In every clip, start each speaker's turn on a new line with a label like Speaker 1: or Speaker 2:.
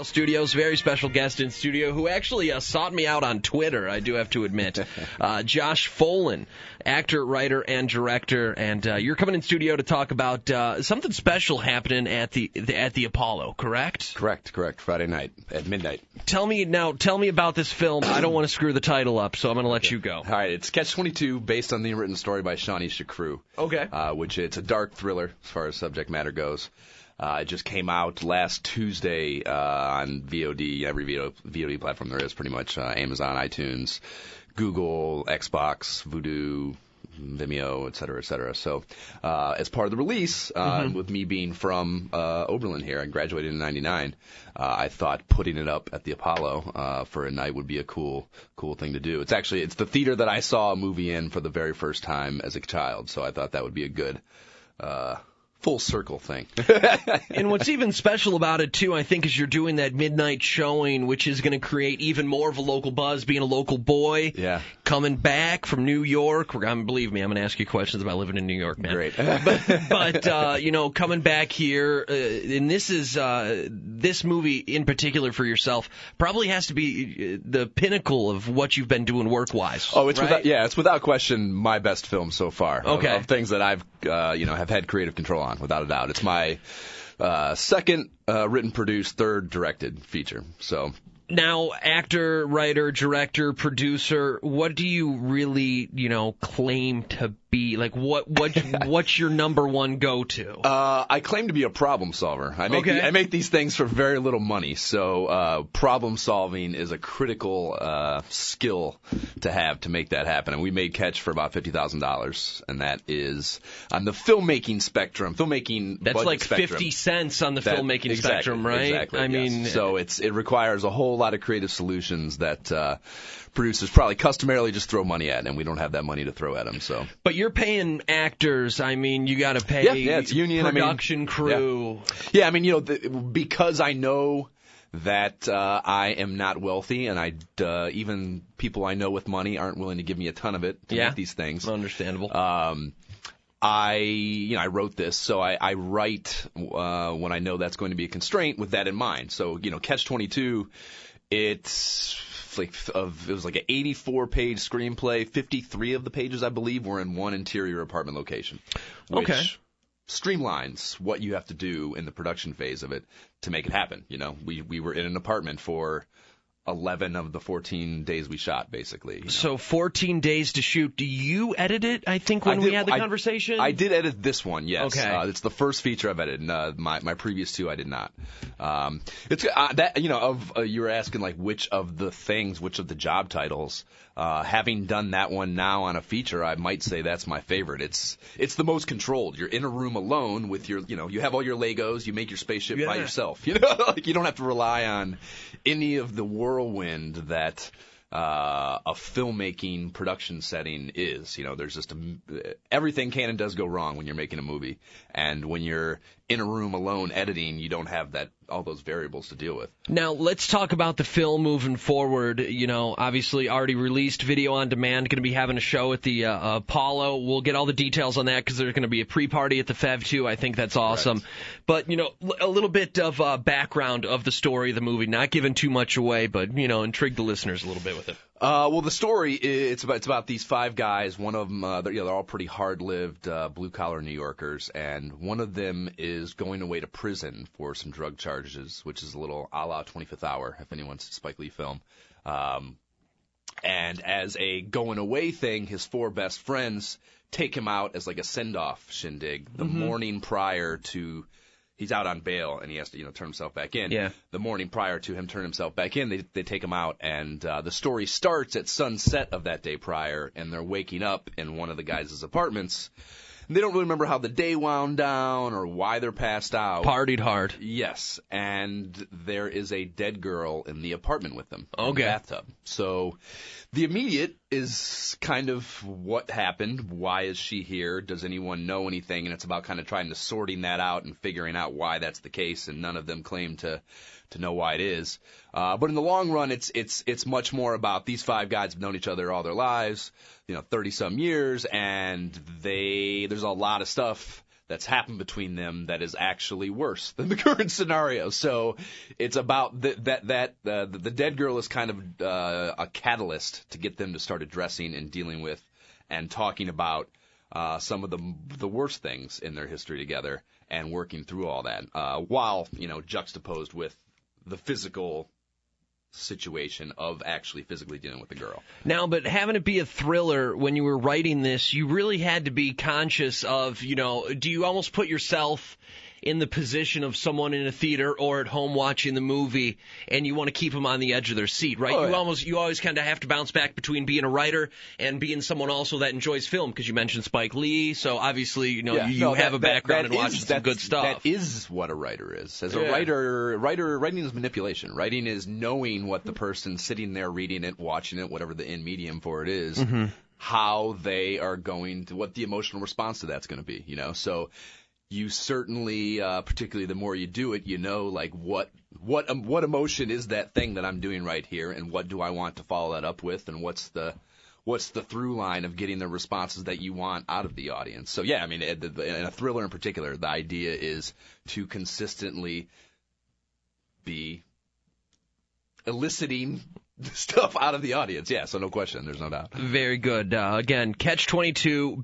Speaker 1: Studios, very special guest in studio who actually sought me out on Twitter, I do have to admit. Josh Folan, actor, writer, and director, and you're coming in studio to talk about something special happening at the Apollo, correct?
Speaker 2: Correct. Friday night at midnight.
Speaker 1: Tell me about this film. I don't want to screw the title up, so I'm going to let you go.
Speaker 2: All right, it's Catch-22, based on the unwritten story by sugrue.
Speaker 1: Okay.
Speaker 2: Which it's a dark thriller as far as subject matter goes. It just came out last Tuesday on VOD, every VOD platform there is pretty much, Amazon, iTunes, Google, Xbox, Vudu, Vimeo, et cetera. So as part of the release, with me being from Oberlin here, I graduated in 99, I thought putting it up at the Apollo for a night would be a cool thing to do. It's the theater that I saw a movie in for the very first time as a child, so I thought that would be a good full circle thing.
Speaker 1: And what's even special about it, too, I think, is you're doing that midnight showing, which is going to create even more of a local buzz, being a local boy.
Speaker 2: Yeah.
Speaker 1: Coming back from New York. Believe me, I'm going to ask you questions about living in New York, man.
Speaker 2: Great.
Speaker 1: but coming back here, and this movie in particular for yourself probably has to be the pinnacle of what you've been doing work-wise.
Speaker 2: Oh, it's
Speaker 1: right?
Speaker 2: it's without question my best film so far.
Speaker 1: Okay.
Speaker 2: Of things that I've have had creative control on, without a doubt. It's my second written, produced, third directed feature. So.
Speaker 1: Now, actor, writer, director, producer, what do you really, claim to be? Like, what's your number one go-to?
Speaker 2: I claim to be a problem solver. I make these things for very little money, so problem solving is a critical skill to have to make that happen. And we made Catch for about $50,000, and that is on the filmmaking spectrum.
Speaker 1: That's like 50 cents on the filmmaking spectrum, right?
Speaker 2: Exactly.
Speaker 1: I mean,
Speaker 2: so it requires a whole lot of creative solutions that producers probably customarily just throw money at, and we don't have that money to throw at them. So,
Speaker 1: but you're paying actors. I mean, you got to pay
Speaker 2: it's union
Speaker 1: production crew.
Speaker 2: Yeah, I mean, because I know that I am not wealthy, and even people I know with money aren't willing to give me a ton of it to make these things.
Speaker 1: Understandable.
Speaker 2: I wrote this, so I write when I know that's going to be a constraint with that in mind. So, Catch-22, it was like an 84-page screenplay. 53 of the pages, I believe, were in one interior apartment location, which streamlines what you have to do in the production phase of it to make it happen. We were in an apartment for 11 of the 14 days we shot, basically.
Speaker 1: So 14 days to shoot. Do you edit it, I think, when we had the conversation?
Speaker 2: I did edit this one, yes.
Speaker 1: Okay.
Speaker 2: It's the first feature I've edited. My previous two I did not. You were asking, like, which of the job titles, having done that one now on a feature, I might say that's my favorite. It's the most controlled. You're in a room alone with your, you have all your Legos, you make your spaceship by yourself. You don't have to rely on any of the whirlwind that a filmmaking production setting is. There's just everything can and does go wrong when you're making a movie, and when you're in a room alone editing, you don't have all those variables to deal with.
Speaker 1: Now, let's talk about the film moving forward. Obviously already released, video on demand, going to be having a show at the Apollo. We'll get all the details on that because there's going to be a pre-party at the FEV too. I think that's awesome. Correct. But, a little bit of background of the story of the movie, not giving too much away, but, intrigue the listeners a little bit with it.
Speaker 2: Well, the story, it's about these five guys. One of them, they're all pretty hard-lived, blue-collar New Yorkers, and one of them is going away to prison for some drug charges, which is a little a la 25th Hour, if anyone's a Spike Lee film. And as a going-away thing, his four best friends take him out as like a send-off shindig the morning prior to... He's out on bail, and he has to, turn himself back in.
Speaker 1: Yeah.
Speaker 2: The morning prior to him turning himself back in, they take him out, and the story starts at sunset of that day prior, and they're waking up in one of the guys' apartments. And they don't really remember how the day wound down or why they're passed out.
Speaker 1: Partied hard.
Speaker 2: Yes, and there is a dead girl in the apartment with them.
Speaker 1: Okay.
Speaker 2: In the bathtub. So the immediate is kind of what happened. Why is she here? Does anyone know anything? And it's about kind of trying to sorting that out and figuring out why that's the case, and none of them claim to know why it is. But in the long run, it's much more about these five guys have known each other all their lives, 30-some years, and there's a lot of stuff that's happened between them that is actually worse than the current scenario. So it's about the dead girl is kind of a catalyst to get them to start addressing and dealing with and talking about some of the worst things in their history together and working through all that while, juxtaposed with the physical situation of actually physically dealing with the girl.
Speaker 1: Now, but having it be a thriller, when you were writing this, you really had to be conscious of, do you almost put yourself in the position of someone in a theater or at home watching the movie, and you want to keep them on the edge of their seat, right?
Speaker 2: Oh, yeah.
Speaker 1: You always kind of have to bounce back between being a writer and being someone also that enjoys film, because you mentioned Spike Lee, so obviously, you have a background in watching some good stuff.
Speaker 2: That is what a writer is. As a writing is manipulation. Writing is knowing what the person sitting there reading it, watching it, whatever the end medium for it is, how they are going to, what the emotional response to that's going to be, so you certainly, particularly the more you do it, like what emotion is that thing that I'm doing right here, and what do I want to follow that up with, and what's the through line of getting the responses that you want out of the audience. So yeah, I mean, in a thriller in particular, the idea is to consistently be eliciting stuff out of the audience. Yeah, so no question, there's no doubt.
Speaker 1: Very good. Again, Catch-22.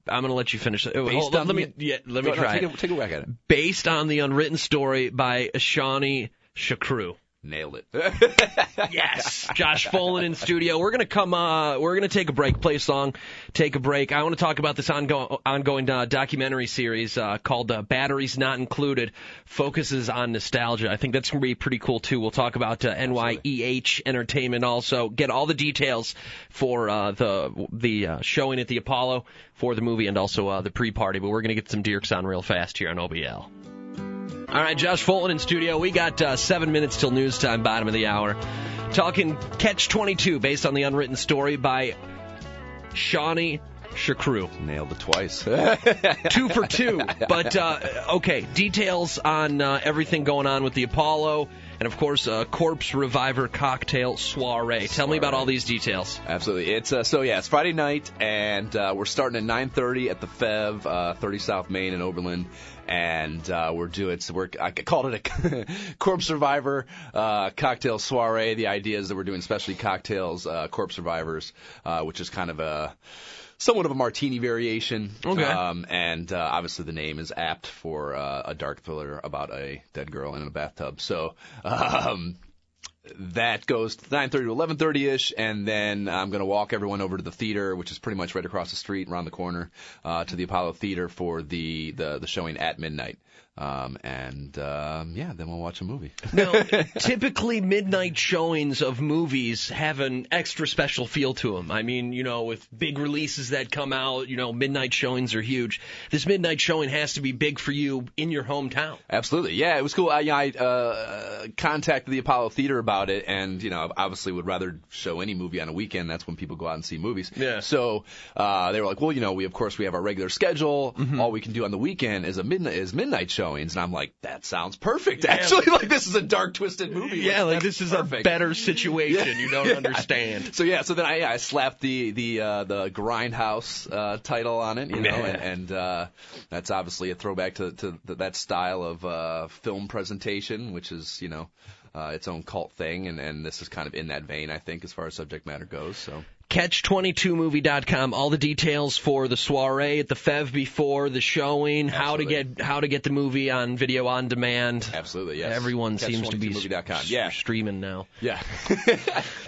Speaker 1: I'm going to let you finish. Let me try it.
Speaker 2: Take a whack at it.
Speaker 1: Based on the unwritten story by seanie, sugrue.
Speaker 2: Nailed it.
Speaker 1: Yes. Josh Folan in studio. We're going to take a break, play a song, take a break. I want to talk about this ongoing documentary series called Batteries Not Included. Focuses on nostalgia. I think that's going to be pretty cool, too. We'll talk about NYEH Entertainment also. Get all the details for the showing at the Apollo for the movie and also the pre-party. But we're going to get some Dierks on real fast here on OBL. All right, Josh Folan in studio. We got 7 minutes till news time, bottom of the hour. Talking Catch-22, based on the unwritten story by seanie, sugrue.
Speaker 2: Nailed it twice.
Speaker 1: 2 for 2. But, okay, details on everything going on with the Apollo and, of course, Corpse Reviver Cocktail Soiree. Tell me about all these details.
Speaker 2: Absolutely. It's it's Friday night, and we're starting at 9:30 at the FEV, 30 South Main in Oberlin. And I called it a Corpse Survivor cocktail soiree. The idea is that we're doing specialty cocktails, Corpse Survivors, which is kind of somewhat of a martini variation.
Speaker 1: Okay.
Speaker 2: And obviously the name is apt for a dark thriller about a dead girl in a bathtub. So that goes 9:30 to 11:30-ish, and then I'm going to walk everyone over to the theater, which is pretty much right across the street, around the corner, to the Apollo Theater for the showing at midnight. Then we'll watch a movie.
Speaker 1: Now, typically midnight showings of movies have an extra special feel to them. I mean, with big releases that come out, midnight showings are huge. This midnight showing has to be big for you in your hometown.
Speaker 2: Absolutely. Yeah, it was cool. I contacted the Apollo Theater about it, and, obviously would rather show any movie on a weekend. That's when people go out and see movies.
Speaker 1: Yeah.
Speaker 2: So they were like, well, we have our regular schedule. Mm-hmm. All we can do on the weekend is midnight showings. And I'm like, that sounds perfect, actually. Like, this is a dark, twisted movie.
Speaker 1: Yeah, like this is perfect. A better situation. You don't understand.
Speaker 2: So then I slapped the Grindhouse title on it, and that's obviously a throwback to that style of film presentation, which is, its own cult thing, and this is kind of in that vein, I think, as far as subject matter goes. So
Speaker 1: Catch22movie.com, all the details for the soiree at the FEV before the showing,
Speaker 2: Absolutely.
Speaker 1: how to get the movie on video on demand.
Speaker 2: Absolutely, yes.
Speaker 1: Everyone seems to be streaming now.
Speaker 2: Yeah.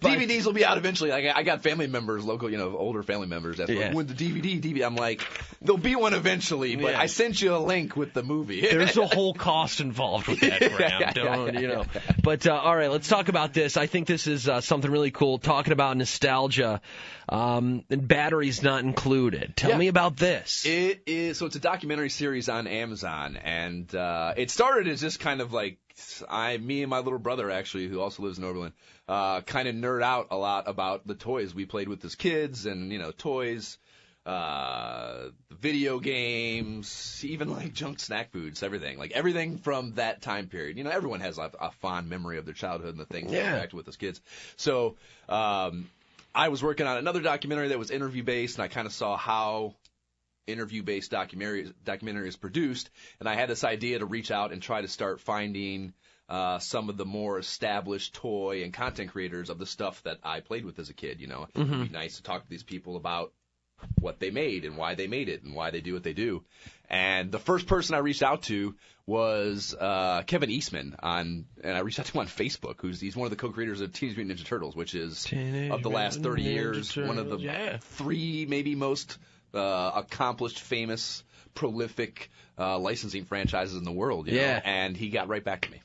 Speaker 2: DVDs will be out eventually. I got family members, local, older family members that when the DVD. I'm like, there'll be one eventually, but I sent you a link with the movie.
Speaker 1: There's a whole cost involved with that, Graham. But all right, let's talk about this. I think this is something really cool. Talking about nostalgia. And batteries not included. Tell me about this.
Speaker 2: It is. So it's a documentary series on Amazon, and it started as just kind of like me and my little brother, actually, who also lives in Oberlin, kind of nerd out a lot about the toys we played with as kids, and toys, video games, even like junk snack foods, everything. Like everything from that time period. Everyone has a fond memory of their childhood and the things they interacted with as kids. So I was working on another documentary that was interview-based, and I kind of saw how interview-based documentary is produced, and I had this idea to reach out and try to start finding some of the more established toy and content creators of the stuff that I played with as a kid. It'd be nice to talk to these people about what they made and why they made it and why they do what they do. And the first person I reached out to was Kevin Eastman, and I reached out to him on Facebook. He's one of the co-creators of Teenage Mutant Ninja Turtles, which is of the last 30 years one of the three maybe most accomplished, famous, prolific licensing franchises in the world. You know? And he got right back to me.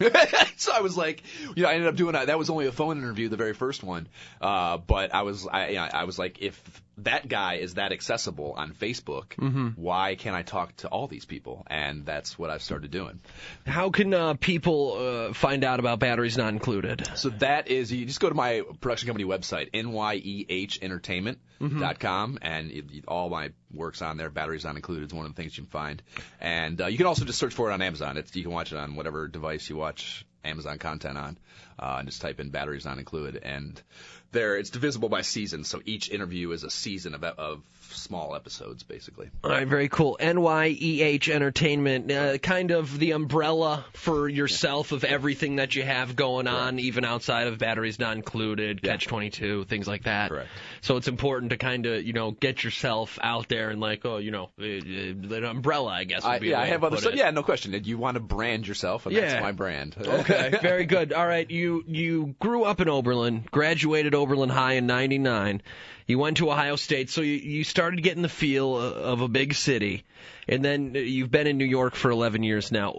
Speaker 2: So I was like, I ended up doing that was only a phone interview, the very first one. But I was like, if that guy is that accessible on Facebook, why can't I talk to all these people? And that's what I've started doing.
Speaker 1: How can people find out about Batteries Not Included?
Speaker 2: So that is, you just go to my production company website, nyehentertainment.com, and all my work's on there. Batteries Not Included is one of the things you can find. And you can also just search for it on Amazon. You can watch it on whatever device you watch Amazon content on, and just type in Batteries Not Included. And there, it's divisible by season, so each interview is a season of small episodes, basically.
Speaker 1: All right, very cool. NYEH Entertainment, kind of the umbrella for yourself of everything that you have going on, even outside of Batteries Not Included, Catch-22, things like that.
Speaker 2: Correct.
Speaker 1: So it's important to kind of, get yourself out there and an umbrella, I guess, would be a way
Speaker 2: I have
Speaker 1: to
Speaker 2: other
Speaker 1: put
Speaker 2: stuff.
Speaker 1: it.
Speaker 2: Yeah, no question. You want to brand yourself, and that's my brand.
Speaker 1: Okay, very good. All right, you grew up in Oberlin, graduated Oberlin High in '99. You went to Ohio State, so you started getting the feel of a big city, and then you've been in New York for 11 years now.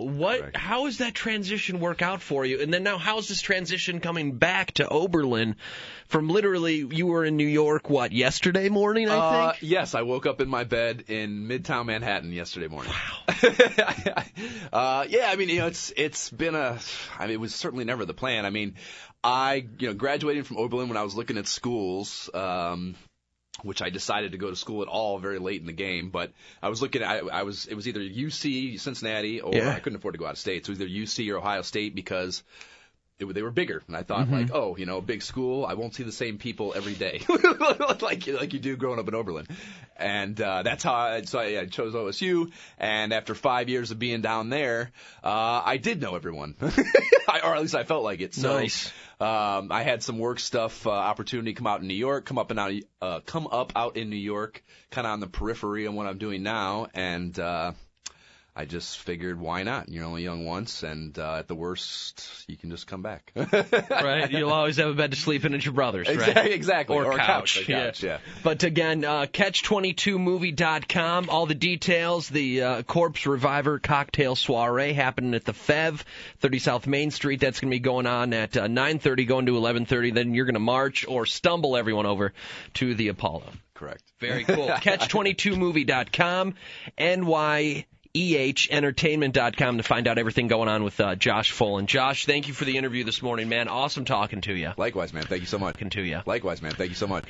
Speaker 1: How does that transition work out for you? And then now, how's this transition coming back to Oberlin from literally, you were in New York, yesterday morning, I think?
Speaker 2: Yes, I woke up in my bed in Midtown Manhattan yesterday morning.
Speaker 1: Wow.
Speaker 2: It's been it was certainly never the plan. I mean, I graduated from Oberlin when I was looking at schools, which I decided to go to school at all very late in the game. But I was looking at it was either UC, Cincinnati, or I couldn't afford to go out of state, so either UC or Ohio State because they were bigger. And I thought a big school, I won't see the same people every day like you do growing up in Oberlin. And that's how I chose OSU. And after 5 years of being down there, I did know everyone, or at least I felt like it. So,
Speaker 1: nice.
Speaker 2: I had some work stuff opportunity come out in New York, come up out in New York, kind of on the periphery of what I'm doing now, and I just figured, why not? You're only young once, and at the worst, you can just come back.
Speaker 1: Right? You'll always have a bed to sleep in at your brother's, right?
Speaker 2: Exactly.
Speaker 1: Or couch.
Speaker 2: Yeah.
Speaker 1: But again, catch22movie.com, all the details, the Corpse Reviver cocktail soiree happening at the Fev, 30 South Main Street. That's going to be going on at 9:30, going to 11:30. Then you're going to march or stumble everyone over to the Apollo.
Speaker 2: Correct.
Speaker 1: Very cool. Catch22movie.com, NYEHentertainment.com to find out everything going on with Josh Folan. Josh, thank you for the interview this morning, man. Awesome talking to you.
Speaker 2: Likewise, man. Thank you so much.
Speaker 1: Likewise, man.
Speaker 2: Thank you so much.